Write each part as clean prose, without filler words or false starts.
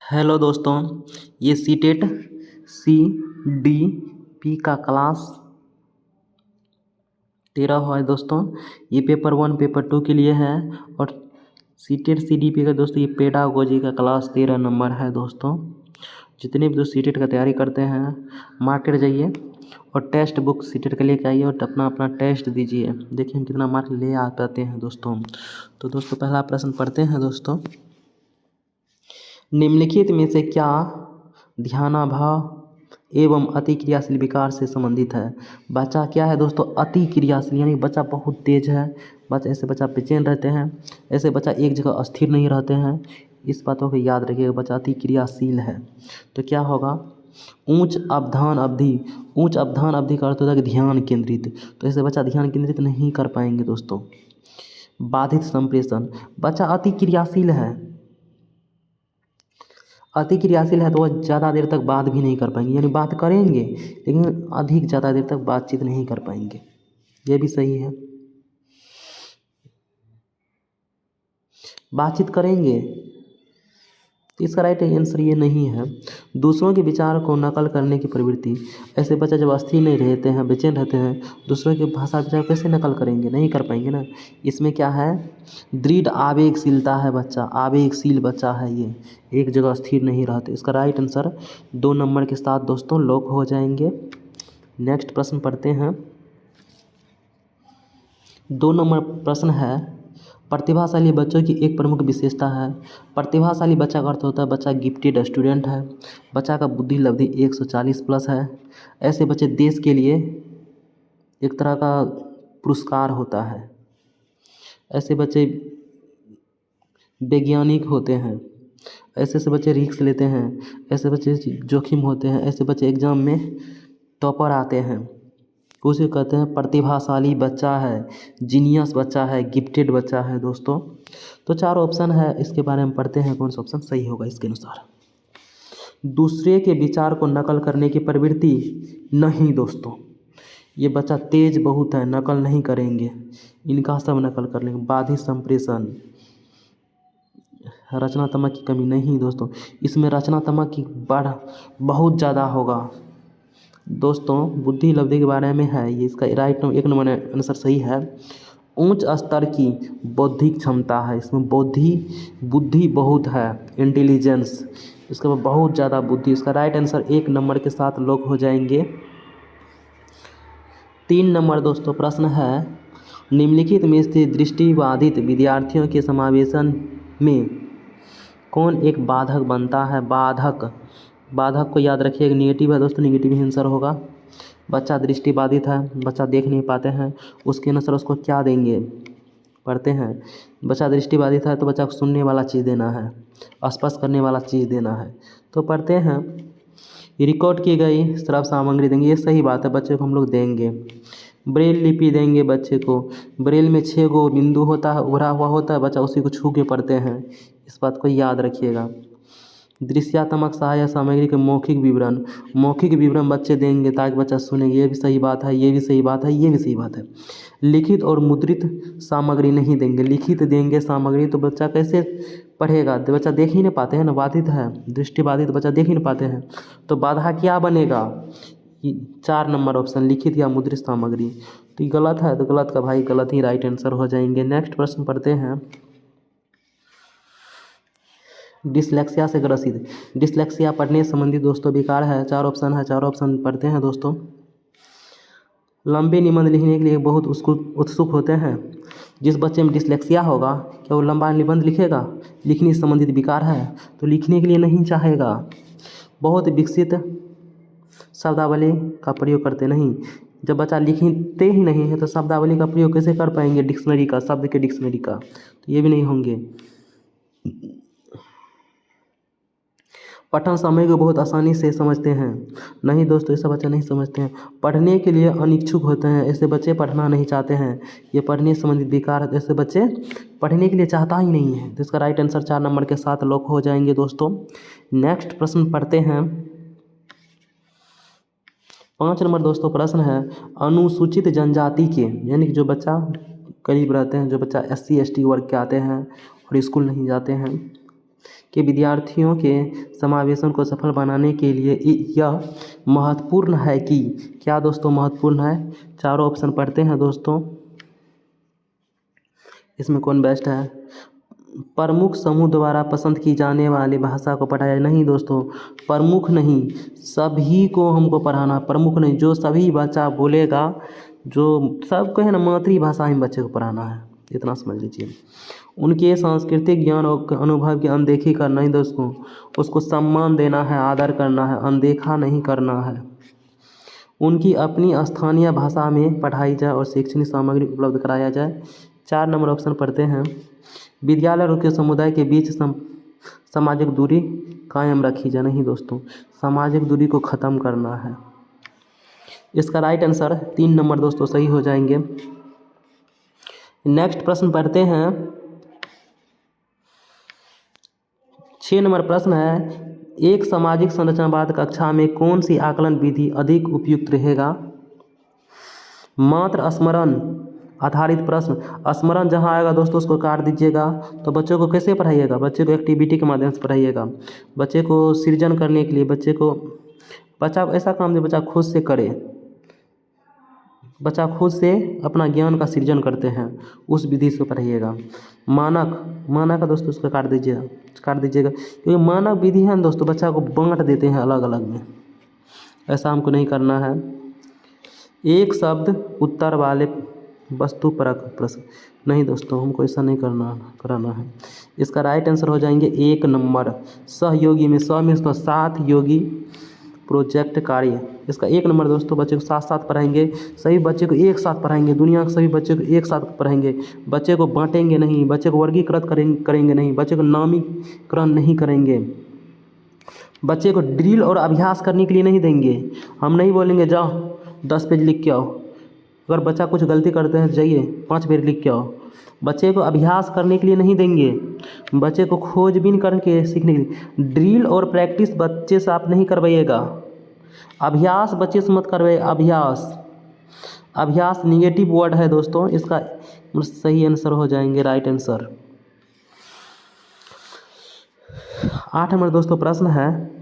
Hello दोस्तों, ये CTET C D P का क्लास 13 है दोस्तों। ये पेपर 1 पेपर 2 के लिए है और सीटेट सी डी पी का दोस्तों ये पेडागोजी का क्लास 13 नंबर है दोस्तों। जितने भी दोस्त सीटेट का तैयारी करते हैं मार्केट जाइए और टेस्ट बुक सीटेट का लेके आइए और अपना अपना टेस्ट दीजिए। देखिए हम कितना मार्क ले आ पाते हैं दोस्तों। तो दोस्तों पहला प्रश्न पढ़ते हैं दोस्तों। निम्नलिखित में से क्या ध्यानाभाव एवं अति क्रियाशील विकार से संबंधित है। बच्चा क्या है दोस्तों, अति क्रियाशील, यानी बच्चा बहुत तेज है। बच्चा ऐसे बच्चा बेचैन रहते हैं, ऐसे बच्चा एक जगह स्थिर नहीं रहते हैं। इस बातों को याद रखिएगा, बच्चा अति क्रियाशील है। तो क्या होगा, उच्च अवधान अवधि। उच्च अवधान अवधि का अर्थ होता है कि ध्यान केंद्रित, तो ऐसे बच्चा ध्यान केंद्रित नहीं कर पाएंगे दोस्तों। बाधित संप्रेषण, बच्चा अति क्रियाशील है, अति क्रियाशील है तो वह ज़्यादा देर तक बात भी नहीं कर पाएंगे, यानी बात करेंगे लेकिन अधिक ज़्यादा देर तक बातचीत नहीं कर पाएंगे। ये भी सही है, बातचीत करेंगे। तो इसका राइट आंसर ये नहीं है। दूसरों के विचार को नकल करने की प्रवृत्ति, ऐसे बच्चे जब स्थिर नहीं रहते हैं, बेचैन रहते हैं, दूसरों के भाषा विचार कैसे नकल करेंगे, नहीं कर पाएंगे ना। इसमें क्या है, दृढ़ आवेगशीलता है बच्चा, आवेगशील बच्चा है ये, एक जगह स्थिर नहीं रहते। इसका राइट आंसर 2 नंबर के साथ दोस्तों लॉक हो जाएंगे। नेक्स्ट प्रश्न पढ़ते हैं। 2 नंबर प्रश्न है, प्रतिभाशाली बच्चों की एक प्रमुख विशेषता है। प्रतिभाशाली बच्चा का अर्थ होता है बच्चा गिफ्टेड स्टूडेंट है, बच्चा का बुद्धि लब्धि 140 प्लस है। ऐसे बच्चे देश के लिए एक तरह का पुरस्कार होता है। ऐसे बच्चे वैज्ञानिक होते हैं, ऐसे ऐसे बच्चे रिस्क लेते हैं, ऐसे बच्चे जोखिम होते हैं, ऐसे बच्चे एग्ज़ाम में टॉपर आते हैं। उसे कहते हैं प्रतिभाशाली बच्चा है, जीनियस बच्चा है, गिफ्टेड बच्चा है दोस्तों। तो 4 ऑप्शन है, इसके बारे में पढ़ते हैं कौन सा ऑप्शन सही होगा इसके अनुसार। दूसरे के विचार को नकल करने की प्रवृत्ति नहीं दोस्तों, ये बच्चा तेज बहुत है, नकल नहीं करेंगे, इनका सब नकल कर लेंगे। बाधित संप्रेषण, रचनात्मक की कमी नहीं दोस्तों, इसमें रचनात्मक की बढ़ बहुत ज़्यादा होगा दोस्तों। बुद्धि लब्धि के बारे में है ये, इसका राइट 1 नंबर आंसर सही है। उच्च स्तर की बौद्धिक क्षमता है, इसमें बुद्धि बहुत है, इंटेलिजेंस, इसके बाद बहुत ज़्यादा बुद्धि। इसका राइट आंसर 1 नंबर के साथ लॉक हो जाएंगे। 3 नंबर दोस्तों प्रश्न है, निम्नलिखित में से दृष्टिबाधित विद्यार्थियों के समावेशन में कौन एक बाधक बनता है। बाधक को याद रखिएगा, निगेटिव है दोस्तों, निगेटिव ही आंसर होगा। बच्चा दृष्टिबाधित है, बच्चा देख नहीं पाते हैं, उसके अनुसार उसको क्या देंगे, पढ़ते हैं। बच्चा दृष्टिबाधित है तो बच्चा को सुनने वाला चीज़ देना है, स्पर्श करने वाला चीज़ देना है। तो पढ़ते हैं, रिकॉर्ड की गई श्रव्य सामग्री देंगे, ये सही बात है, बच्चे को हम लोग देंगे। ब्रेल लिपि देंगे बच्चे को, ब्रेल में 6 गो बिंदु होता है, उभरा हुआ होता है, बच्चा उसी को छू के पढ़ते हैं, इस बात को याद रखिएगा। दृश्यात्मक सहायक सामग्री के मौखिक विवरण बच्चे देंगे ताकि बच्चा सुनेंगे, ये भी सही बात है, ये भी सही बात है, ये भी सही बात है। लिखित और मुद्रित सामग्री नहीं देंगे, लिखित देंगे सामग्री तो बच्चा कैसे पढ़ेगा, बच्चा देख ही नहीं पाते हैं ना, बाधित है, दृष्टिबाधित बच्चा देख ही नहीं पाते हैं, तो बाधा क्या बनेगा, 4 नंबर ऑप्शन, लिखित या मुद्रित सामग्री। तो ये गलत है, तो गलत का भाई गलत ही राइट आंसर हो जाएंगे। नेक्स्ट प्रश्न पढ़ते हैं, डिसलेक्सिया से ग्रसित। डिसलेक्सिया पढ़ने संबंधी दोस्तों विकार है, 4 ऑप्शन है, 4 ऑप्शन पढ़ते हैं दोस्तों। लंबे निबंध लिखने के लिए बहुत उत्सुक होते हैं। जिस बच्चे में डिसलेक्सिया होगा क्या वो लंबा निबंध लिखेगा, लिखने से संबंधित विकार है तो लिखने के लिए नहीं चाहेगा। बहुत विकसित शब्दावली का प्रयोग करते नहीं, जब बच्चा लिखते ही नहीं है तो शब्दावली का प्रयोग कैसे कर पाएंगे, डिक्शनरी का, शब्द के डिक्शनरी का, तो ये भी नहीं होंगे। पठन समय को बहुत आसानी से समझते हैं, नहीं दोस्तों ऐसा बच्चा नहीं समझते हैं। पढ़ने के लिए अनिच्छुक होते हैं, ऐसे बच्चे पढ़ना नहीं चाहते हैं, ये पढ़ने संबंधित विकार है, ऐसे बच्चे पढ़ने के लिए चाहता ही नहीं है। तो इसका राइट आंसर 4 नंबर के साथ लॉक हो जाएंगे दोस्तों। नेक्स्ट प्रश्न पढ़ते हैं, 5 नंबर दोस्तों प्रश्न है, अनुसूचित जनजाति के, यानी कि जो बच्चा गरीब रहते हैं, जो बच्चा SC ST वर्ग के आते हैं और स्कूल नहीं जाते हैं, के विद्यार्थियों के समावेशन को सफल बनाने के लिए यह महत्वपूर्ण है कि क्या दोस्तों महत्वपूर्ण है। चारों ऑप्शन पढ़ते हैं दोस्तों, इसमें कौन बेस्ट है। प्रमुख समूह द्वारा पसंद की जाने वाली भाषा को पढ़ाया। नहीं दोस्तों, प्रमुख नहीं, सभी को हमको पढ़ाना। प्रमुख नहीं, जो सभी बच्चा बोलेगा, जो सबको है ना मातृभाषा में बच्चे को पढ़ाना है, इतना समझ लीजिए। उनके सांस्कृतिक ज्ञान और अनुभव की अनदेखी करना ही दोस्तों, उसको सम्मान देना है, आदर करना है, अनदेखा नहीं करना है। उनकी अपनी स्थानीय भाषा में पढ़ाई जाए और शैक्षणिक सामग्री उपलब्ध कराया जाए। 4 नंबर ऑप्शन पढ़ते हैं। विद्यालय और के समुदाय के बीच सामाजिक दूरी कायम रखी जाए। नहीं दोस्तों, सामाजिक दूरी को ख़त्म करना है। इसका राइट आंसर 3 नंबर दोस्तों सही हो जाएंगे। नेक्स्ट प्रश्न पढ़ते हैं। 6 नंबर प्रश्न है, एक सामाजिक संरचनावाद कक्षा में कौन सी आकलन विधि अधिक उपयुक्त रहेगा। मात्र स्मरण आधारित प्रश्न। स्मरण जहाँ आएगा दोस्तों उसको काट दीजिएगा। तो बच्चों को कैसे पढ़ाइएगा, बच्चे को एक्टिविटी के माध्यम से पढ़ाइएगा। बच्चे को सृजन करने के लिए बच्चा ऐसा काम जो बच्चा खुद से करे, बच्चा खुद से अपना ज्ञान का सृजन करते हैं, उस विधि से पढ़ाइएगा। मानक का दोस्तों उसको काट दीजिएगा क्योंकि मानक विधि है ना दोस्तों, बच्चा को बांट देते हैं अलग अलग में, ऐसा हमको नहीं करना है। एक शब्द उत्तर वाले वस्तुपरक प्रश्न। नहीं दोस्तों, हमको ऐसा नहीं कराना है। इसका राइट आंसर हो जाएंगे 1 नंबर सहयोगी में। तो साथ योगी प्रोजेक्ट कार्य। इसका 1 नंबर दोस्तों, बच्चे को साथ साथ पढ़ाएंगे, सभी बच्चे को एक साथ पढ़ाएंगे, दुनिया के सभी बच्चे को एक साथ पढ़ाएंगे। बच्चे को बांटेंगे नहीं, बच्चे को वर्गीकृत करेंगे नहीं, बच्चे को नामीकरण नहीं करेंगे। बच्चे को ड्रिल और अभ्यास करने के लिए नहीं देंगे। हम नहीं बोलेंगे जाओ 10 पेज लिख के आओ। अगर बच्चा कुछ गलती करते हैं जाइए 5 पेज लिख के आओ। बच्चे को अभ्यास करने के लिए नहीं देंगे, बच्चे को खोजबीन करके सीखने के लिए। ड्रिल और प्रैक्टिस बच्चे से आप नहीं करवाइएगा, अभ्यास बच्चे से मत करवाइए। अभ्यास निगेटिव वर्ड है दोस्तों, इसका सही आंसर हो जाएंगे राइट आंसर। 8 नंबर दोस्तों प्रश्न है,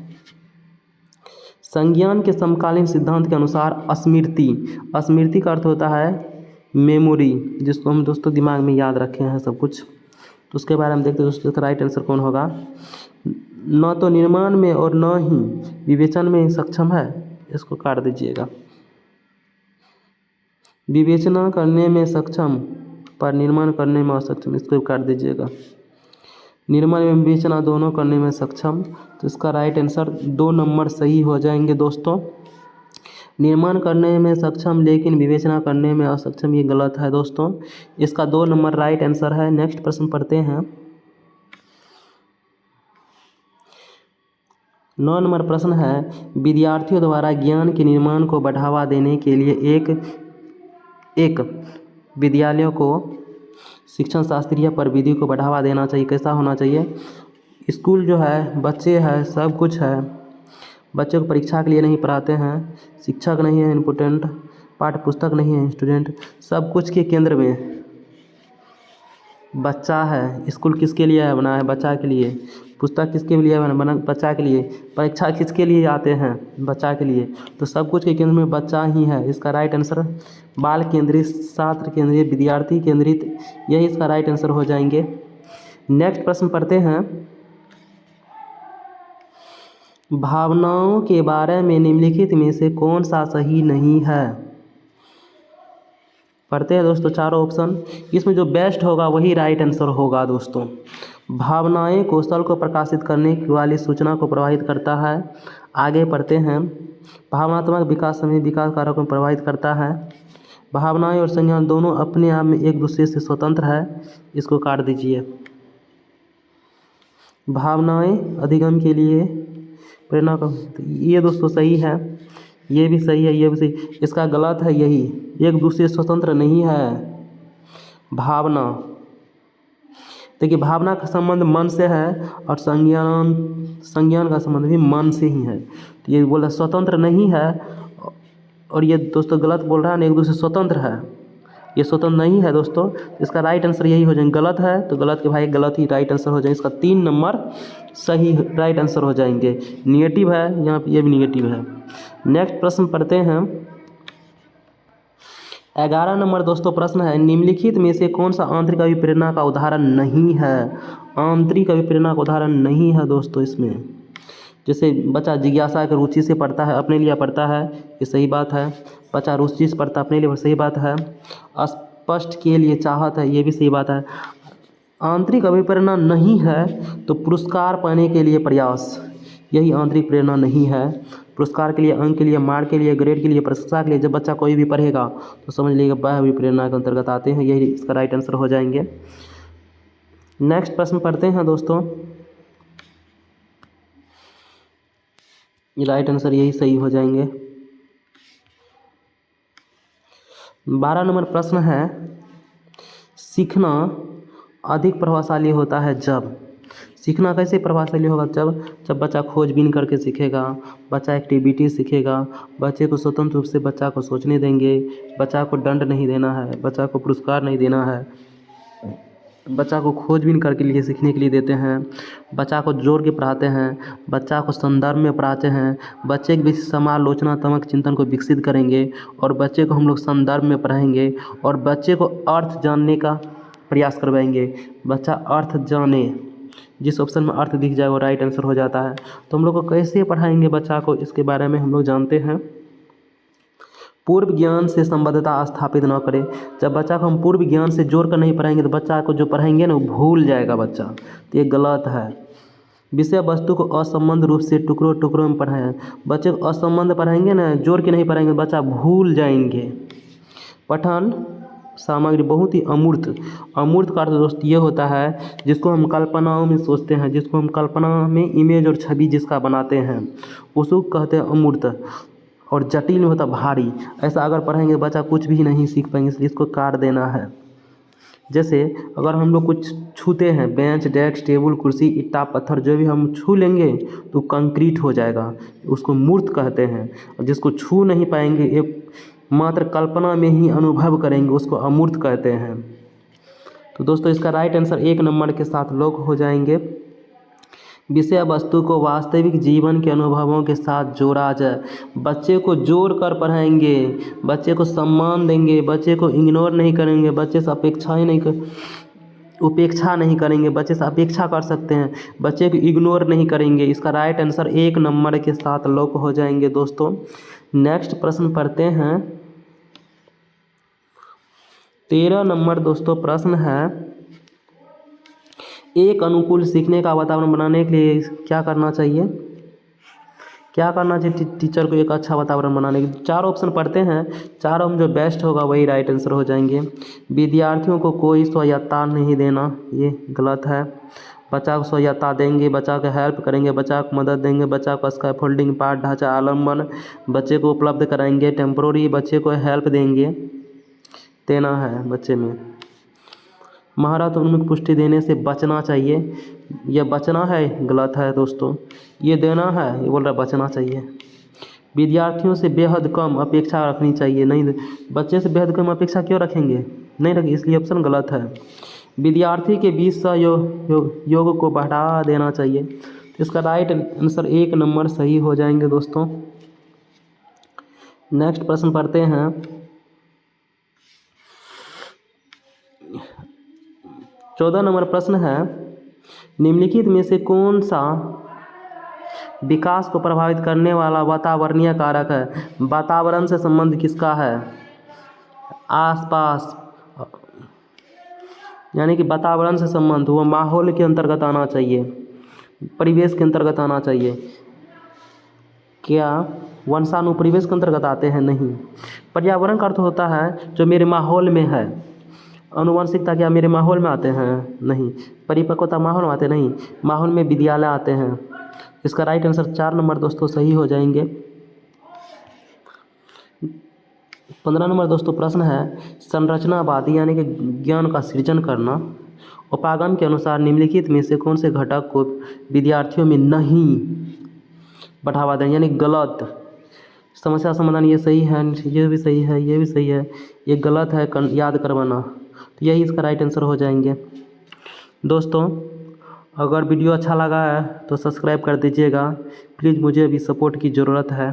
संज्ञान के समकालीन सिद्धांत के अनुसार स्मृति का अर्थ होता है मेमोरी, जिसको हम दोस्तों दिमाग में याद रखे हैं सब कुछ। तो उसके बारे में देखते हैं दोस्तों, इसका राइट आंसर कौन होगा। न तो निर्माण में और न ही विवेचन में सक्षम है, इसको काट दीजिएगा। विवेचना करने में सक्षम पर निर्माण करने में असक्षम, इसको काट दीजिएगा। निर्माण में विवेचना दोनों करने में सक्षम, तो इसका राइट आंसर 2 नंबर सही हो जाएंगे दोस्तों। निर्माण करने में सक्षम लेकिन विवेचना करने में असक्षम, ये गलत है दोस्तों। इसका 2 नंबर राइट आंसर है। नेक्स्ट प्रश्न पढ़ते हैं। 9 नंबर प्रश्न है, विद्यार्थियों द्वारा ज्ञान के निर्माण को बढ़ावा देने के लिए एक विद्यालयों को शिक्षण शास्त्रीय प्रविधि को बढ़ावा देना चाहिए। कैसा होना चाहिए। स्कूल जो है, बच्चे हैं, सब कुछ है, बच्चे को परीक्षा के लिए नहीं पढ़ाते हैं, शिक्षक नहीं है इम्पोर्टेंट, पाठ्य पुस्तक नहीं है स्टूडेंट, सब कुछ के केंद्र में बच्चा है। स्कूल किसके लिए बना है, बच्चा के लिए। पुस्तक किसके लिए बना, बच्चा के लिए। परीक्षा किसके लिए आते हैं, बच्चा के लिए। तो सब कुछ के केंद्र में बच्चा ही है। इसका राइट आंसर बाल केंद्रित, छात्र केंद्रित, विद्यार्थी केंद्रित, यही इसका राइट आंसर हो जाएंगे। नेक्स्ट प्रश्न पढ़ते हैं। भावनाओं के बारे में निम्नलिखित में से कौन सा सही नहीं है। पढ़ते हैं दोस्तों चारों ऑप्शन, इसमें जो बेस्ट होगा वही राइट आंसर होगा दोस्तों। भावनाएं कौशल को प्रकाशित करने वाली सूचना को प्रभावित करता है। आगे पढ़ते हैं। भावनात्मक विकास समय विकास कारक को प्रभावित करता है। भावनाएं और संज्ञान दोनों अपने आप में एक दूसरे से स्वतंत्र है, इसको काट दीजिए। भावनाएं अधिगम के लिए प्रेरणा का, ये दोस्तों सही है, ये भी सही है, ये भी सही। इसका गलत है यही, एक दूसरे से स्वतंत्र नहीं है। भावना देखिए, भावना का संबंध मन से है और संज्ञान का संबंध भी मन से ही है। तो ये बोला स्वतंत्र नहीं है, और ये दोस्तों गलत बोल रहा है ना, एक दूसरे से स्वतंत्र है। ये स्वतंत्र नहीं है दोस्तों। इसका राइट आंसर यही हो जाएंगे। गलत है तो गलत के भाई गलत ही राइट आंसर हो जाएंगे। इसका 3 नंबर सही राइट आंसर हो जाएंगे। निगेटिव है यहाँ पे, ये भी निगेटिव है। नेक्स्ट प्रश्न पढ़ते हैं। 11 नंबर दोस्तों प्रश्न है, निम्नलिखित में से कौन सा आंतरिक अभिप्रेरणा का उदाहरण नहीं है। आंतरिक अभिप्रेरणा का उदाहरण नहीं है दोस्तों इसमें। जैसे बच्चा जिज्ञासा की रुचि से पढ़ता है, अपने लिए पढ़ता है, ये सही बात है। बच्चा रुचि से पढ़ता है अपने लिए, सही बात है। स्पष्ट के लिए चाहत है, ये भी सही बात है। आंतरिक अभिप्रेरणा नहीं है तो पुरस्कार पाने के लिए प्रयास, यही आंतरिक प्रेरणा नहीं है। पुरस्कार के लिए, अंक के लिए, मार्क के लिए, ग्रेड के लिए, प्रशंसा के लिए जब बच्चा कोई भी पढ़ेगा तो समझ लीजिएगा वह अभिप्रेरणा के अंतर्गत आते हैं। यही इसका राइट आंसर हो जाएंगे। नेक्स्ट प्रश्न पढ़ते हैं दोस्तों। ये राइट आंसर यही सही हो जाएंगे। 12 नंबर प्रश्न है, सीखना अधिक प्रभावशाली होता है जब। सीखना कैसे प्रभावशाली होगा? जब बच्चा खोजबीन करके सीखेगा, बच्चा एक्टिविटी सीखेगा, बच्चे को स्वतंत्र रूप से बच्चा को सोचने देंगे, बच्चा को दंड नहीं देना है, बच्चा को पुरस्कार नहीं देना है, बच्चा को खोजबीन करके लिए सीखने के लिए देते हैं, बच्चा को जोड़ के पढ़ाते हैं, बच्चा को संदर्भ में पढ़ाते हैं, बच्चे के बीच समालोचनात्मक चिंतन को विकसित करेंगे और बच्चे को हम लोग संदर्भ में पढ़ाएंगे और बच्चे को अर्थ जानने का प्रयास करवाएंगे। बच्चा अर्थ जाने, जिस ऑप्शन में अर्थ दिख जाए वो राइट आंसर हो जाता है। तो हम लोग को कैसे पढ़ाएंगे बच्चा को, इसके बारे में हम लोग जानते हैं। पूर्व ज्ञान से संबद्धता स्थापित न करें। जब बच्चा को हम पूर्व ज्ञान से जोड़ कर नहीं पढ़ाएंगे तो बच्चा को जो पढ़ाएंगे ना वो भूल जाएगा बच्चा, तो ये गलत है। विषय वस्तु को असंबद्ध रूप से टुकड़ों टुकड़ों में पढ़ाएं। बच्चे को असंबद्ध पढ़ाएंगे ना, जोड़ के नहीं पढ़ाएंगे, बच्चा भूल जाएंगे। पठन सामग्री बहुत ही अमूर्त। अमूर्त का अर्थ दोस्त ये होता है जिसको हम कल्पनाओं में सोचते हैं, जिसको हम कल्पना में इमेज और छवि जिसका बनाते हैं उसको कहते हैं अमूर्त। और जटिल में होता भारी। ऐसा अगर पढ़ेंगे बच्चा कुछ भी नहीं सीख पाएंगे, इसलिए इसको काट देना है। जैसे अगर हम लोग कुछ छूते हैं, बेंच, डेस्क, टेबल, कुर्सी, ईंटा, पत्थर, जो भी हम छू लेंगे तो कंक्रीट हो जाएगा, उसको मूर्त कहते हैं। और जिसको छू नहीं पाएंगे, एक मात्र कल्पना में ही अनुभव करेंगे, उसको अमूर्त कहते हैं। तो दोस्तों इसका राइट आंसर 1 नंबर के साथ लॉक हो जाएंगे। विषय वस्तु को वास्तविक जीवन के अनुभवों के साथ जोड़ा जाए। बच्चे को जोड़ कर पढ़ाएंगे, बच्चे को सम्मान देंगे, बच्चे को इग्नोर नहीं करेंगे, बच्चे से उपेक्षा नहीं करेंगे। बच्चे से अपेक्षा कर सकते हैं, बच्चे को इग्नोर नहीं करेंगे। इसका राइट आंसर 1 नंबर के साथ लॉक हो जाएंगे दोस्तों। नेक्स्ट प्रश्न पढ़ते हैं। 13 नंबर दोस्तों प्रश्न है, एक अनुकूल सीखने का वातावरण बनाने के लिए क्या करना चाहिए? क्या करना चाहिए टीचर को एक अच्छा वातावरण बनाने के? 4 ऑप्शन पढ़ते हैं, चारों में जो बेस्ट होगा वही राइट आंसर हो जाएंगे। विद्यार्थियों को कोई स्वायत्तता नहीं देना, ये गलत है। बच्चा को स्वायत्तता देंगे, बच्चा को हेल्प करेंगे, बच्चा को मदद देंगे, बच्चा को स्कैफोल्डिंग, पाठ, ढांचा, आलम्बन बच्चे को उपलब्ध कराएंगे। टेम्पोररी बच्चे को हेल्प देना है बच्चे में। महारत उन्मुख पुष्टि देने से बचना चाहिए, यह बचना है, गलत है दोस्तों। ये देना है, ये बोल रहा बचना चाहिए। विद्यार्थियों से बेहद कम अपेक्षा रखनी चाहिए, नहीं, बच्चे से बेहद कम अपेक्षा क्यों रखेंगे, नहीं रखें, इसलिए ऑप्शन गलत है। विद्यार्थी के बीच सहयोग को बढ़ा देना चाहिए, तो इसका राइट आंसर 1 नंबर सही हो जाएंगे दोस्तों। नेक्स्ट प्रश्न पढ़ते हैं। 14 नंबर प्रश्न है, निम्नलिखित में से कौन सा विकास को प्रभावित करने वाला वातावरणीय कारक है? वातावरण से संबंध किसका है? आसपास, यानी कि वातावरण से संबंध वो माहौल के अंतर्गत आना चाहिए, परिवेश के अंतर्गत आना चाहिए। क्या वंशानुपरिवेश के अंतर्गत आते हैं? नहीं। पर्यावरण का अर्थ होता है जो मेरे माहौल में है। आनुवंशिकता क्या मेरे माहौल में आते हैं? नहीं। परिपक्वता माहौल में आते नहीं, माहौल में विद्यालय आते हैं। इसका राइट आंसर 4 नंबर दोस्तों सही हो जाएंगे। 15 नंबर दोस्तों प्रश्न है, संरचनावादी यानी कि ज्ञान का सृजन करना उपागम के अनुसार निम्नलिखित में से कौन से घटक को विद्यार्थियों में नहीं बढ़ावा दें, यानी गलत। समस्या समाधान ये सही है, ये भी सही है, ये भी सही है, ये गलत है, याद करवाना। तो यही इसका राइट आंसर हो जाएंगे। दोस्तों अगर वीडियो अच्छा लगा है तो सब्सक्राइब कर दीजिएगा प्लीज़, मुझे अभी सपोर्ट की ज़रूरत है।